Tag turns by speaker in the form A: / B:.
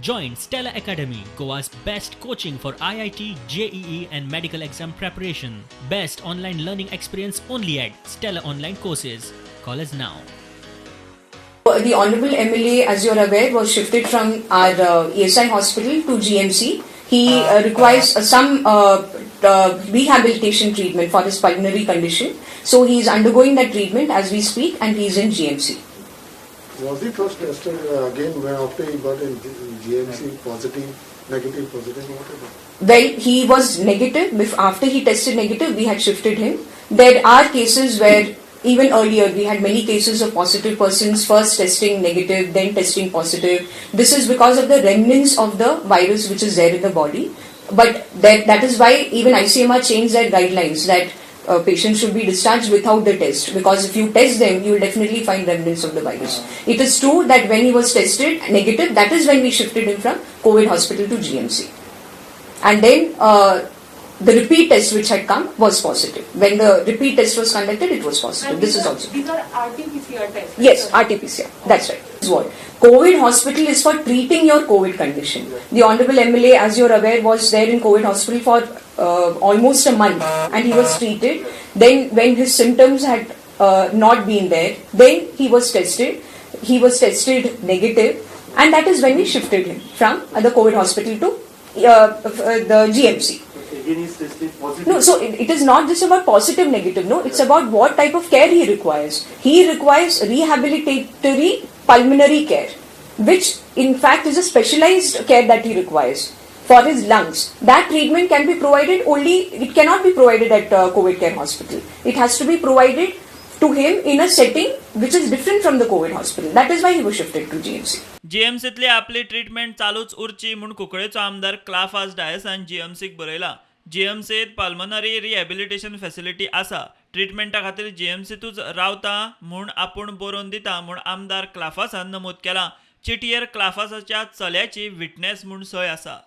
A: Join Stella Academy, Goa's best coaching for IIT, JEE and medical exam preparation. Best online learning experience only at Stella Online Courses. Call us now.
B: The Honorable MLA, as you're aware, was shifted from our ASI hospital to GMC. He requires some rehabilitation treatment for his pulmonary condition. So he is undergoing that treatment as we speak, and he is in GMC.
C: Was he first tested again when after he got in GMC positive, negative, positive, whatever?
B: Well, he was negative. After he tested negative, we had shifted him. There are cases where even earlier we had many cases of positive persons first testing negative, then testing positive. This is because of the remnants of the virus which is there in the body. But that is why even ICMR changed their guidelines that patients should be discharged without the test, because if you test them, you will definitely find remnants of the virus. It is true that when he was tested negative, that is when we shifted him from COVID hospital to GMC. And then the repeat test which had come was positive. When the repeat test was conducted, it was positive.
D: And
B: this is also.
D: These are RT-PCR tests.
B: Yes, RT-PCR. That's right. This is what. COVID hospital is for treating your COVID condition. The Honorable MLA, as you're aware, was there in COVID hospital for almost a month, and he was treated. Then when his symptoms had not been there, then he was tested. He was tested negative, and that is when we shifted him from the COVID hospital to the GMC.
E: Again, he's tested positive.
B: No, so it is not just about positive, negative. No, it's about what type of care he requires. He requires rehabilitatory pulmonary care, which in fact is a specialized care that he requires for his lungs. That treatment can be provided it cannot be provided at COVID care hospital. It has to be provided to him in a setting which is different from the COVID hospital. That is why he was shifted to GMC.
F: जीएमसीतली आपली treatment चालूच उरची म्हूण कुंकळेचो आमदार क्लाफास डायसान जीएमसीक बरयला. जीएमसीत pulmonary rehabilitation facility आसा. ट्रीटमेंटा खातीर जीएमसीतूच रावता म्हूण आपूण बरोवन दिता म्हूण आमदार क्लाफासान नमूद केला. चिटयेर क्लाफासाच्या चल्याची विटनेस म्हूण सय आसा.